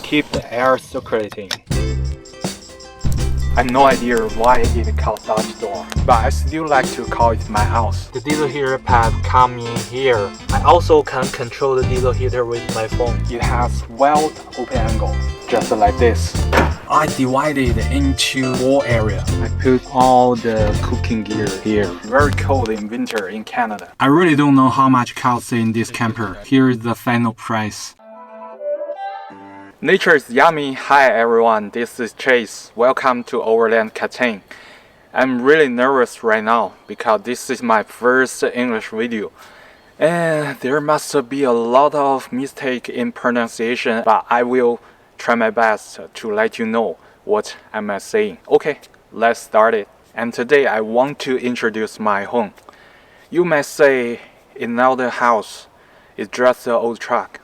keep the air circulating. I have no idea why it called Dutch door, but I still like to call it my house. The diesel heater pad comes in here. I also can control the diesel heater with my phone. It has wide open angle, just like this. I divided it into 4 areas. I put all the cooking gear here. Very cold in winter in Canada. I really don't know how much costs in this camper. Here is the final price. Nature is yummy. Hi everyone, this is Chase. Welcome to Overland Catan. I'm really nervous right now because this is my first English video. And there must be a lot of mistake in pronunciation, but I will try my best to let you know what am I saying. Okay, let's start it. And today I want to introduce my home. You may say another house is just an old truck.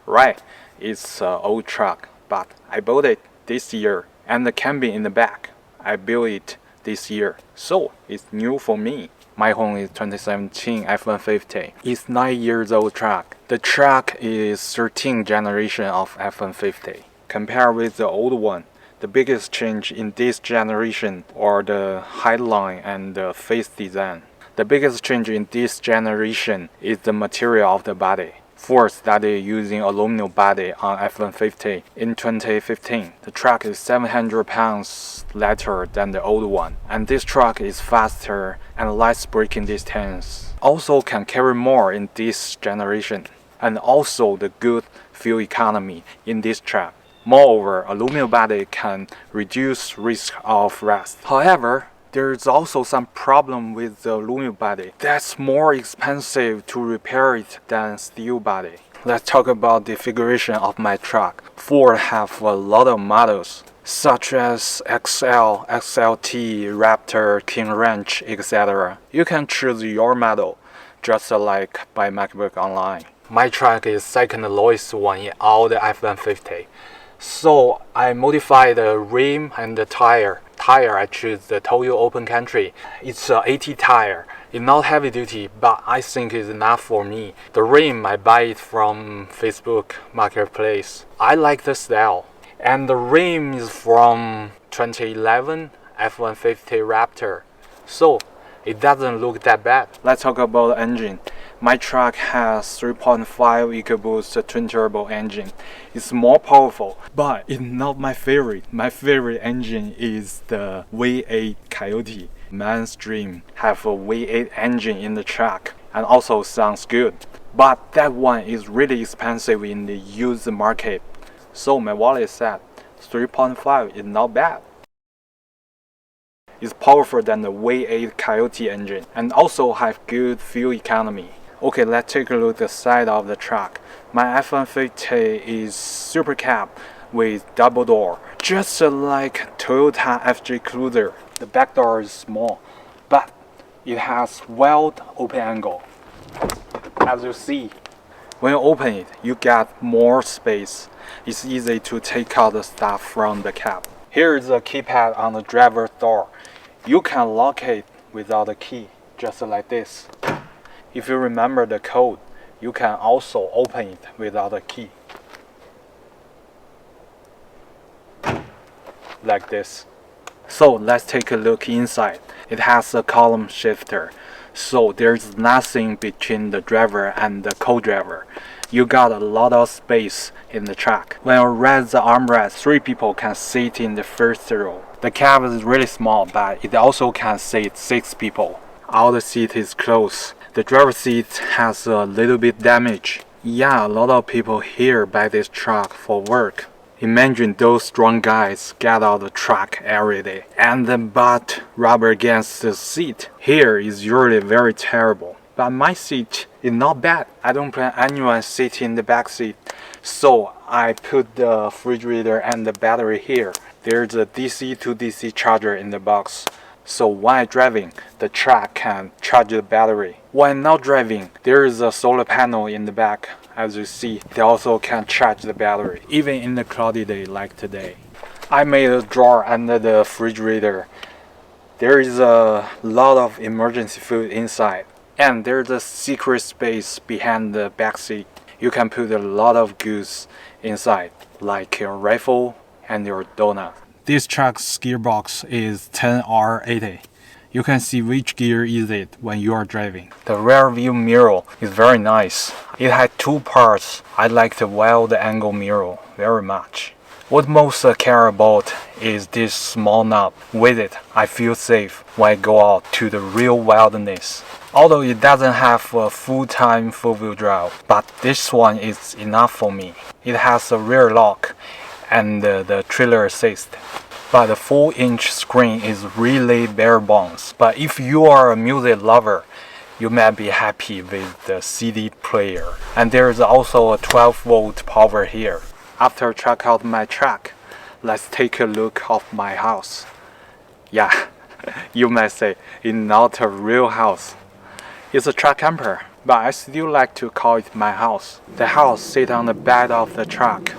Right, it's an old truck, but I bought it this year, and the cabin in the back, I built it this year, so it's new for me. My home is 2017 F-150. It's 9 years old truck. The truck is 13th generation of F-150. Compared with the old one, the biggest change in this generation are the headline and the face design. The biggest change in this generation is the material of the body. First started using aluminum body on F-150 in 2015. The truck is 700 pounds lighter than the old one, and this truck is faster and less braking distance. Also can carry more in this generation, and also the good fuel economy in this truck. Moreover, aluminum body can reduce risk of rust. However, there is also some problem with the aluminum body. That's more expensive to repair it than steel body. Let's talk about the configuration of my truck. Ford have a lot of models, such as XL, XLT, Raptor, King Ranch, etc. You can choose your model, just like by MacBook Online. My truck is second lowest one in all the F-150. So I modified the rim and the tire. I choose the Toyo Open Country. It's a 80 tire. It's not heavy duty, but I think it's enough for me. The rim I buy it from Facebook Marketplace. I like the style. And the rim is from 2011 F-150 Raptor. So it doesn't look that bad. Let's talk about the engine. My truck has 3.5 EcoBoost twin turbo engine. It's more powerful, but it's not my favorite. My favorite engine is the V8 Coyote. Mainstream have a V8 engine in the truck and also sounds good. But that one is really expensive in the used market. So my wallet said 3.5 is not bad. It's powerful than the V8 Coyote engine and also have good fuel economy. Okay, let's take a look at the side of the truck. My F-150 is super cab with double door, just like Toyota FJ Cruiser. The back door is small, but it has wide open angle. As you see, when you open it, you get more space. It's easy to take out the stuff from the cab. Here is the keypad on the driver's door. You can lock it without a key, just like this. If you remember the code, you can also open it without a key. Like this. So let's take a look inside. It has a column shifter, so there's nothing between the driver and the co-driver. You got a lot of space in the truck. When you raise the armrest, 3 people can sit in the first row. The cab is really small, but it also can sit 6 people. All the seat is closed. The driver's seat has a little bit damage. Yeah, a lot of people here buy this truck for work. Imagine those strong guys get out of the truck every day and the butt rub against the seat. Here is usually very terrible. But my seat is not bad. I don't plan anyone sitting in the back seat. So I put the refrigerator and the battery here. There's a DC to DC charger in the box. So while driving, the truck can charge the battery. When not driving, there is a solar panel in the back. As you see, they also can charge the battery, even in the cloudy day like today. I made a drawer under the refrigerator. There is a lot of emergency food inside. And there's a secret space behind the back seat. You can put a lot of goods inside, like your rifle and your donut. This truck's gearbox is 10R80. You can see which gear is it when you are driving. The rear view mirror is very nice. It had two parts. I like the wide angle mirror very much. What most I care about is this small knob. With it, I feel safe when I go out to the real wilderness. Although it doesn't have a full-time four-wheel drive, but this one is enough for me. It has a rear lock and the trailer assist. But the 4-inch screen is really bare bones. But if you are a music lover, you might be happy with the CD player. And there is also a 12-volt power here. After I check out my truck, let's take a look of my house. Yeah, you might say it's not a real house. It's a truck camper, but I still like to call it my house. The house sits on the bed of the truck.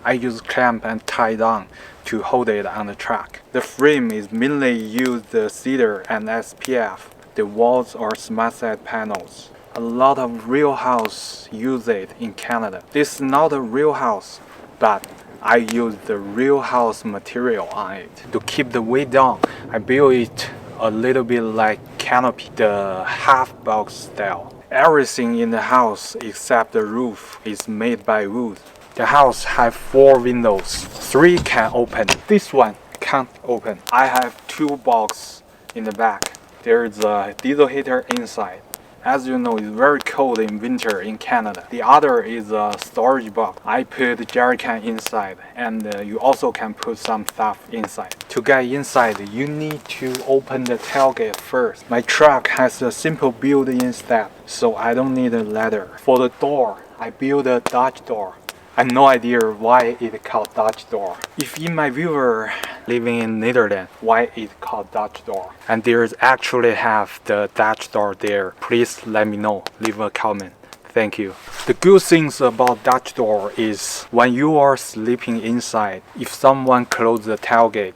I use clamp and tie down to hold it on the truck. The frame is mainly used cedar and SPF. The walls are smart side panels. A lot of real house use it in Canada. This is not a real house, but I use the real house material on it. To keep the weight down, I built it a little bit like canopy, the half box style. Everything in the house except the roof is made by wood. The house has 4 windows. 3 can open. This one can't open. I have 2 boxes in the back. There is a diesel heater inside. As you know, it's very cold in winter in Canada. The other is a storage box. I put jerry can inside, and you also can put some stuff inside. To get inside, you need to open the tailgate first. My truck has a simple built-in step, so I don't need a ladder. For the door, I built a Dutch door. I have no idea why it's called Dutch door. If in my viewer living in Netherlands, why it's called Dutch door, and there's actually have the Dutch door there, please let me know. Leave a comment. Thank you. The good things about Dutch door is when you are sleeping inside, if someone closes the tailgate,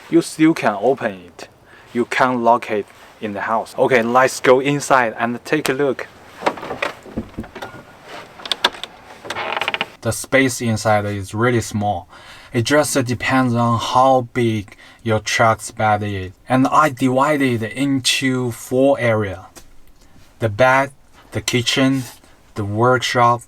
you still can open it. You can't lock it in the house. Okay, let's go inside and take a look. The space inside is really small. It just depends on how big your truck's bed is. And I divided it into 4 areas. The bed, the kitchen, the workshop,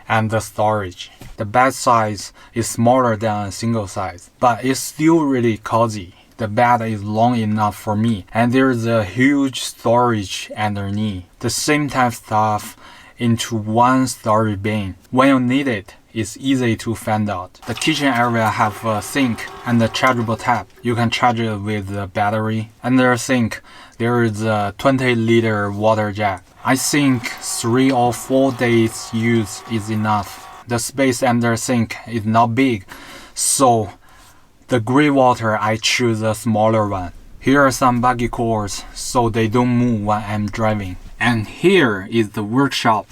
and the storage. The bed size is smaller than a single size, but it's still really cozy. The bed is long enough for me, and there's a huge storage underneath. The same type stuff into one storage bin. When you need it, it's easy to find out. The kitchen area have a sink and a chargeable tap. You can charge it with the battery. Under the sink, there is a 20-liter water jug. I think 3 or 4 days use is enough. The space under the sink is not big, so the gray water I choose a smaller one. Here are some buggy cords so they don't move when I'm driving. And here is the workshop.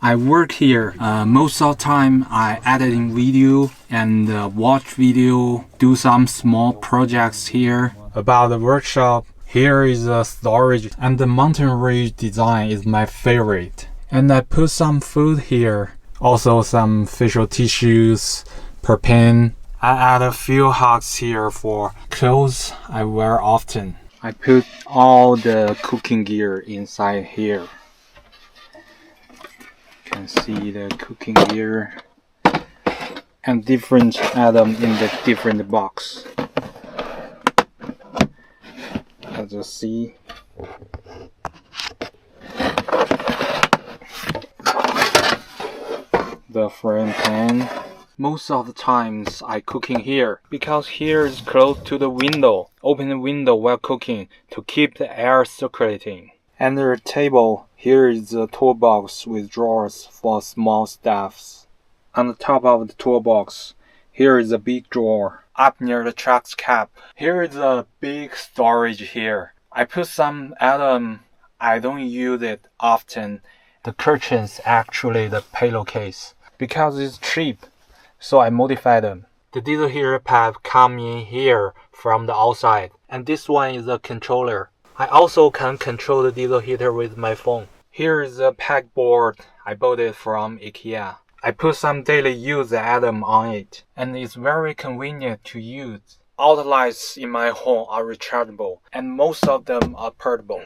I work here. Most of the time I editing video and watch video, do some small projects here. About the workshop, here is a storage, and the mountain ridge design is my favorite. And I put some food here, also some facial tissues, propane. I add a few hooks here for clothes I wear often. I put all the cooking gear inside here. You can see the cooking gear and different items in the different box. As you see, the frying pan. Most of the times I cooking here because here is close to the window. Open the window while cooking to keep the air circulating. Under the table, here is a toolbox with drawers for small stuffs. On the top of the toolbox, here is a big drawer. Up near the truck's cab, here is a big storage here. I put some item I don't use it often. The curtains actually the pillowcase because it's cheap, so I modified them. The diesel heater pipe come in here from the outside, and this one is a controller. I also can control the diesel heater with my phone. Here is a pegboard. I bought it from IKEA. I put some daily use item on it, and it's very convenient to use. All the lights in my home are rechargeable, and most of them are portable.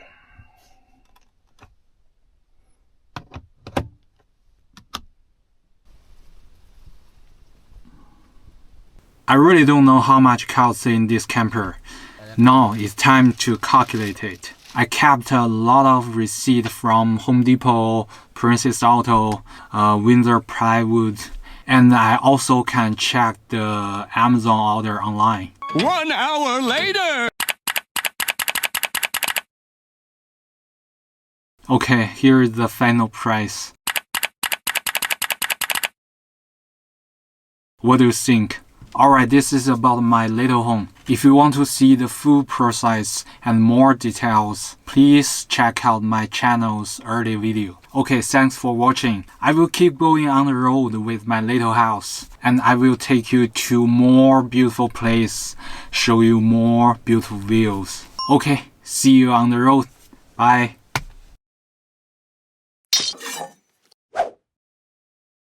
I really don't know how much costs in this camper. Now it's time to calculate it. I kept a lot of receipts from Home Depot, Princess Auto, Windsor Plywood, and I also can check the Amazon order online. 1 hour later! Okay, here is the final price. What do you think? Alright, this is about my little home. If you want to see the full process and more details, please check out my channel's early video. Okay, thanks for watching. I will keep going on the road with my little house, and I will take you to more beautiful places, show you more beautiful views. Okay, see you on the road. Bye.